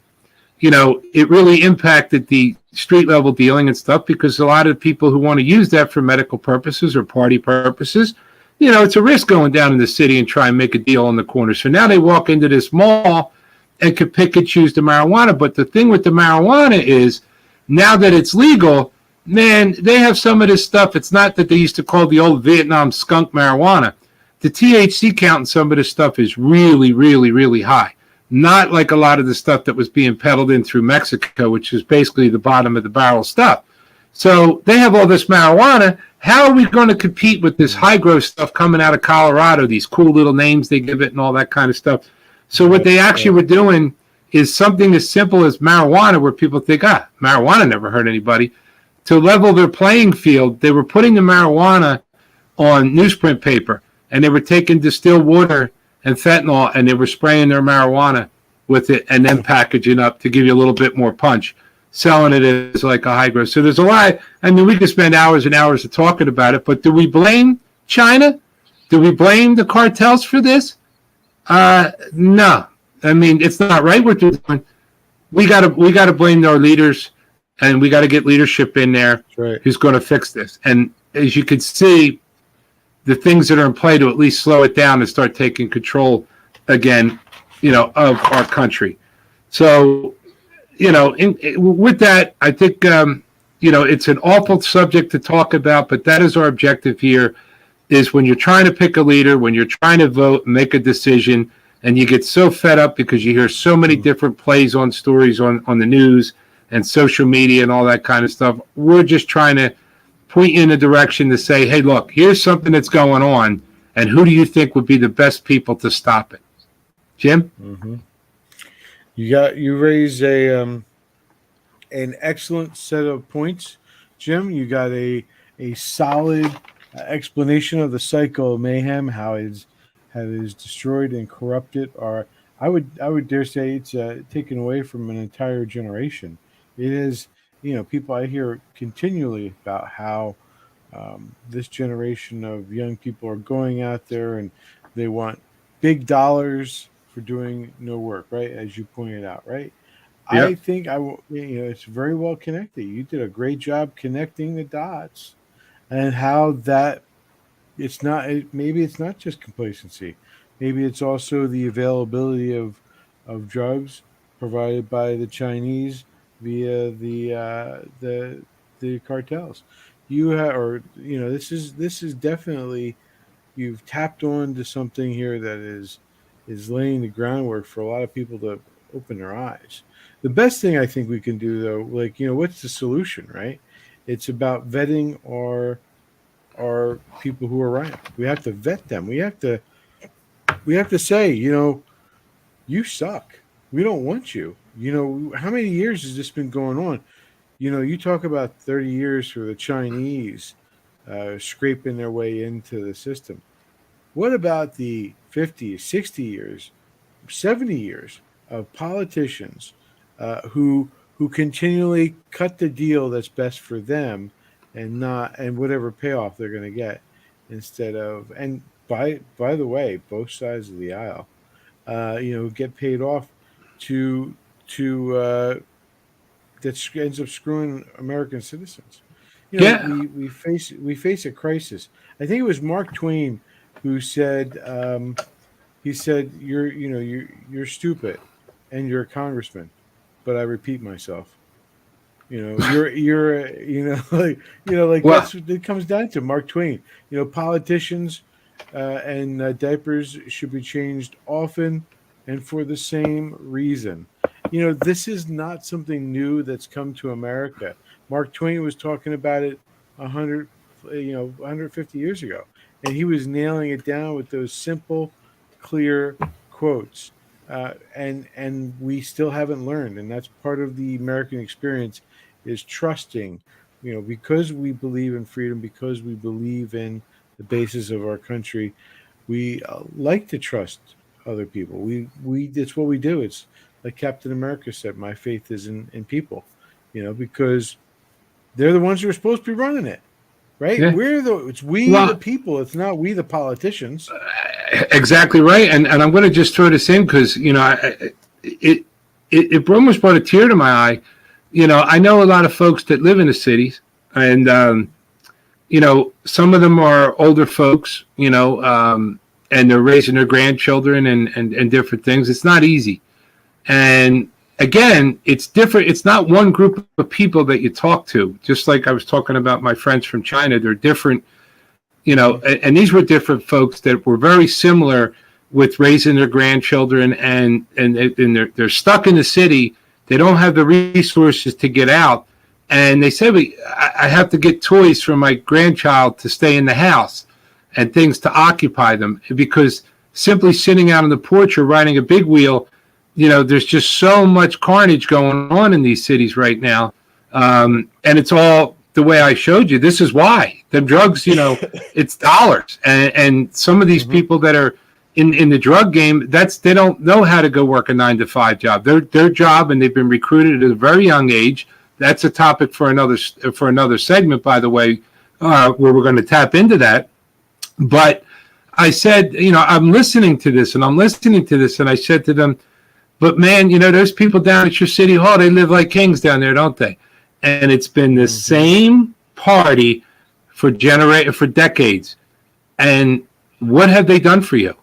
it really impacted the street level dealing and stuff, because a lot of people who want to use that for medical purposes or party purposes, it's a risk going down in the city and try and make a deal on the corner. So now they walk into this mall and could pick and choose the marijuana. But the thing with the marijuana is, now that it's legal, man, they have some of this stuff. It's not that they used to call the old Vietnam skunk marijuana. The THC count in some of this stuff is really, really, really high. Not like a lot of the stuff that was being peddled in through Mexico, which is basically the bottom of the barrel stuff. So they have all this marijuana. How are we going to compete with this high growth stuff coming out of Colorado, these cool little names they give it and all that kind of stuff? So what they actually were doing is something as simple as marijuana, where people think, marijuana never hurt anybody. To level their playing field, they were putting the marijuana on newsprint paper, and they were taking distilled water and fentanyl, and they were spraying their marijuana with it and then packaging up to give you a little bit more punch, selling it as like a high growth. So there's a lot. I mean, we could spend hours and hours talking about it, but do we blame China? Do we blame the cartels for this? No. I mean, it's not right what they're doing. We gotta blame our leaders, and we got to get leadership in there who's going to fix this. And as you can see, the things that are in play to at least slow it down and start taking control again, of our country. So, with that, I think, it's an awful subject to talk about, but that is our objective here, is when you're trying to pick a leader, when you're trying to vote, make a decision, and you get so fed up because you hear so many different plays on stories on the news and social media and all that kind of stuff. We're just trying to point you in a direction to say, hey, look, here's something that's going on, and who do you think would be the best people to stop it? Jim? Mm-hmm. You raise an excellent set of points, Jim. You got a solid explanation of the cycle of mayhem, how it is destroyed and corrupted, or I would dare say it's taken away from an entire generation. It is, people I hear continually about how this generation of young people are going out there and they want big dollars for doing no work, right? As you pointed out, right? Yep. I think it's very well connected. You did a great job connecting the dots, and how that maybe it's not just complacency. Maybe it's also the availability of drugs provided by the Chinese via the cartels. This is definitely, you've tapped on to something here that is laying the groundwork for a lot of people to open their eyes. The best thing I think we can do, though, what's the solution, right? It's about vetting our people who are running. We have to vet them. We have to say, you suck. We don't want you. How many years has this been going on? You talk about 30 years for the Chinese scraping their way into the system. What about the 50, 60 years, 70 years of politicians who continually cut the deal that's best for them and whatever payoff they're going to get, instead of, and by the way, both sides of the aisle, get paid off to that ends up screwing American citizens. We face a crisis. I think it was Mark Twain who said, he said, you're stupid and you're a congressman, but I repeat myself. That's what it comes down to. Mark Twain. Politicians and diapers should be changed often and for the same reason. This is not something new that's come to America. Mark Twain was talking about it 150 years ago, and he was nailing it down with those simple, clear quotes. And we still haven't learned, and that's part of the American experience, is trusting, because we believe in freedom, because we believe in the basis of our country, we like to trust other people. We it's what we do. It's like Captain America said, my faith is in people, because they're the ones who are supposed to be running it, right? Yeah. It's the people. It's not we the politicians. Exactly right. And I'm going to just throw this in because, it almost brought a tear to my eye. I know a lot of folks that live in the cities, and, some of them are older folks, and they're raising their grandchildren and different things. It's not easy. And again, it's different. It's not one group of people that you talk to. Just like I was talking about my friends from China, they're different, and these were different folks that were very similar with raising their grandchildren, and they're stuck in the city. They don't have the resources to get out. And they said, I have to get toys for my grandchild to stay in the house and things to occupy them, because simply sitting out on the porch or riding a big wheel, there's just so much carnage going on in these cities right now. And it's all the way I showed you. This is why. The drugs, it's dollars. And some of these people that are in the drug game, they don't know how to go work a 9-to-5 job. Their job, and they've been recruited at a very young age. That's a topic for another segment, by the way, where we're going to tap into that. But I said, I'm listening to this, and I said to them, but man, those people down at your city hall, they live like kings down there, don't they? And it's been the same party for decades. And what have they done for you?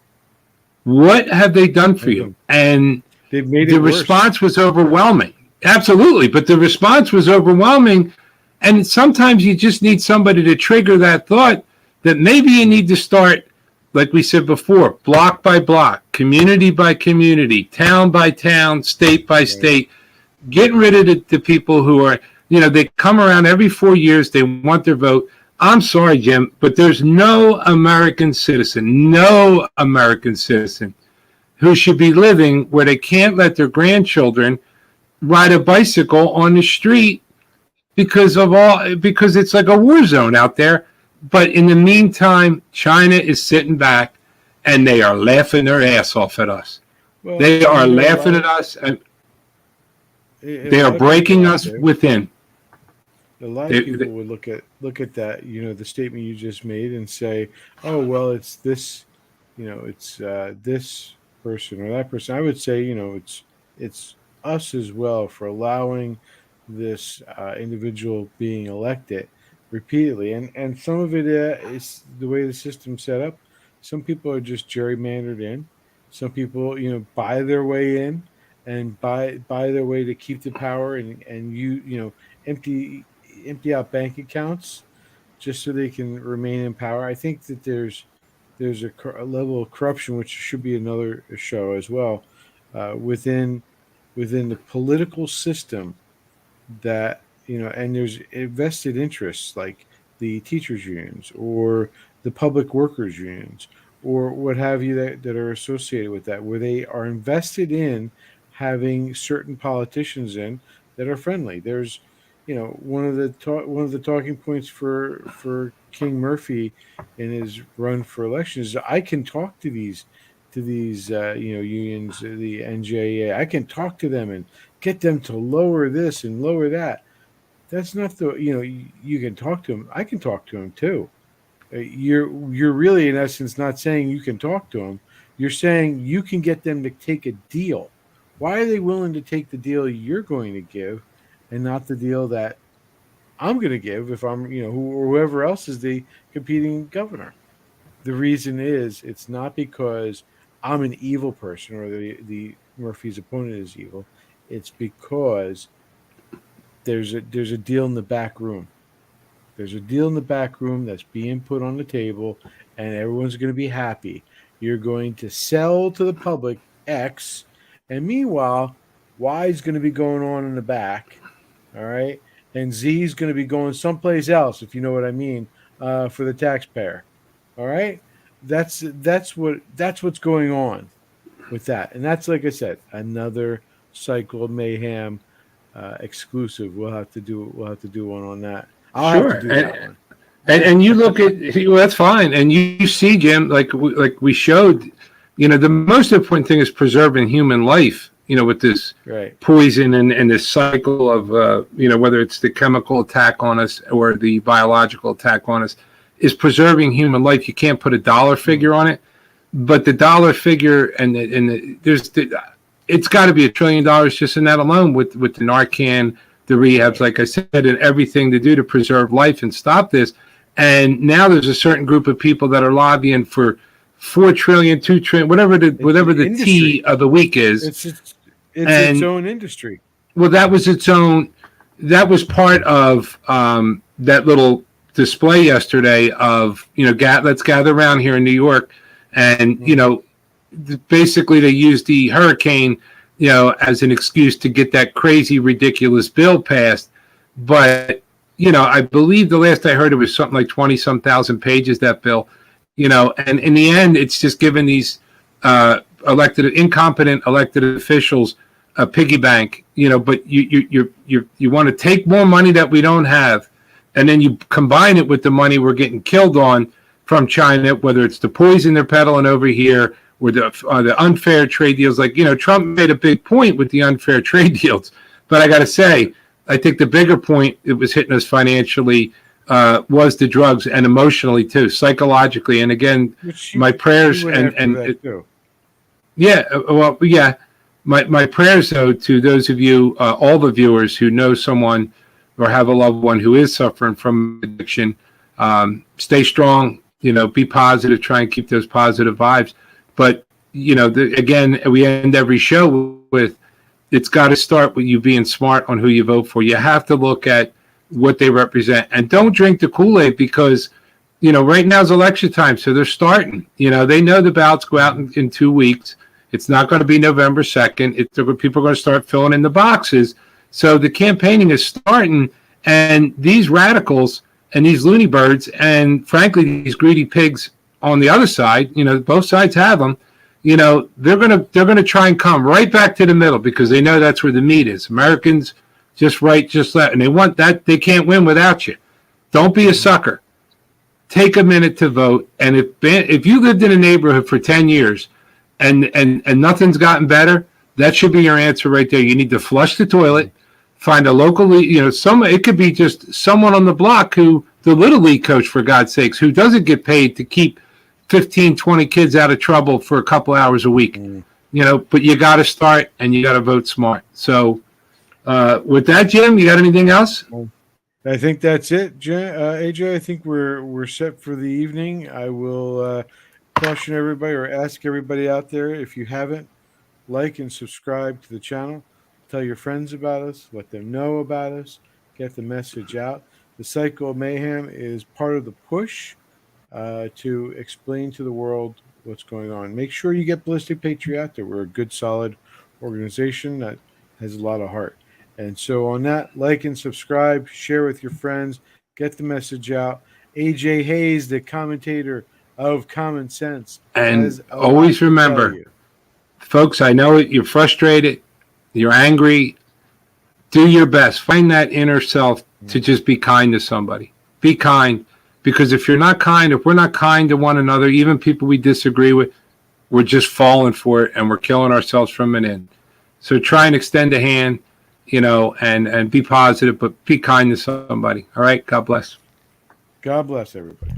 What have they done for you? And they've made the response was overwhelming. Absolutely. But the response was overwhelming. And sometimes you just need somebody to trigger that thought that maybe you need to start, like we said before, block by block, community by community, town by town, state by state, getting rid of the people who are, they come around every 4 years, they want their vote. I'm sorry, Jim, but there's no American citizen who should be living where they can't let their grandchildren ride a bicycle on the street because it's like a war zone out there. But in the meantime, China is sitting back and they are laughing their ass off at us. Well, they are laughing at us, and they are breaking us within. A lot of people would look at that, the statement you just made, and say, "Oh, well, it's this, it's this person or that person." I would say, it's us as well for allowing this individual being elected repeatedly, and some of it is the way the system's set up. Some people are just gerrymandered in. Some people, buy their way in and buy their way to keep the power, and empty out bank accounts just so they can remain in power. I think that there's a level of corruption, which should be another show as well, within the political system, that and there's vested interests like the teachers unions or the public workers unions or what have you that are associated with that, where they are invested in having certain politicians in that are friendly. There's one of the talking points for King Murphy in his run for election is, I can talk to these unions, the NJA. I can talk to them and get them to lower this and lower that. That's not you can talk to them. I can talk to them too. You're really, in essence, not saying you can talk to them. You're saying you can get them to take a deal. Why are they willing to take the deal you're going to give and not the deal that I'm going to give if I'm, whoever else is the competing governor? The reason is, it's not because I'm an evil person or the Murphy's opponent is evil. It's because there's a deal in the back room. There's a deal in the back room that's being put on the table, and everyone's going to be happy. You're going to sell to the public X, and meanwhile, Y is going to be going on in the back, all right? And Z is going to be going someplace else, if you know what I mean, for the taxpayer, all right? That's what's going on with that, and that's, like I said, another cycle of mayhem exclusive. We'll have to do one on that. I'll have to do that one. And you look at, well, that's fine. And you see, Jim, like we showed, the most important thing is preserving human life, with this poison and this cycle of, whether it's the chemical attack on us or the biological attack on us, is preserving human life. You can't put a dollar figure on it, but the dollar figure it's got to be $1 trillion just in that alone with the Narcan, the rehabs, like I said, and everything to do to preserve life and stop this. And now there's a certain group of people that are lobbying for $4 trillion, $2 trillion, whatever the T of the week is. It's and its own industry. well, that was its own. That was part of that little display yesterday of, let's gather around here in New York, and basically they used the hurricane, as an excuse to get that crazy, ridiculous bill passed. But I believe the last I heard it was something like 20-some thousand pages, that bill. And in the end, it's just giving these incompetent elected officials a piggy bank. But you want to take more money that we don't have, and then you combine it with the money we're getting killed on from China, whether it's the poison they're peddling over here or the unfair trade deals. Like, Trump made a big point with the unfair trade deals, but I got to say, I think the bigger point it was hitting us financially was the drugs, and emotionally too, psychologically. And again, my prayers my prayers though to those of you, all the viewers who know someone or have a loved one who is suffering from addiction. Stay strong. Be positive. Try and keep those positive vibes. But again, we end every show with, it's got to start with you being smart on who you vote for. You have to look at what they represent, and don't drink the Kool-Aid, because right now is election time, so they're starting. They know the ballots go out in 2 weeks. It's not going to be November 2nd. People are going to start filling in the boxes. So the campaigning is starting, and these radicals and these loony birds, and frankly these greedy pigs on the other side, both sides have them. They're gonna try and come right back to the middle, because they know that's where the meat is. Americans just left, and they want that. They can't win without you. Don't be a sucker. Take a minute to vote. And if you lived in a neighborhood for 10 years and nothing's gotten better, that should be your answer right there. You need to flush the toilet, find a local, it could be just someone on the block the Little League coach, for God's sakes, who doesn't get paid to keep 15, 20 kids out of trouble for a couple hours a week. But you got to start, and you got to vote smart. So with that, Jim, you got anything else? I think that's it, AJ. I think we're set for the evening. I will caution everybody, or ask everybody out there, if you haven't, like and subscribe to the channel. Tell your friends about us. Let them know about us. Get the message out. The Cycle of Mayhem is part of the push to explain to the world what's going on. Make sure you get Ballistic Patriot out there. We're a good, solid organization that has a lot of heart. And so on that, like and subscribe, share with your friends, get the message out. AJ Hayes, the commentator of Common Sense. And always remember, folks, I know you're frustrated, you're angry. Do your best. Find that inner self to just be kind to somebody. Be kind. Because if we're not kind to one another, even people we disagree with, we're just falling for it, and we're killing ourselves from an end. So try and extend a hand, and be positive, but be kind to somebody. All right? God bless. God bless everybody.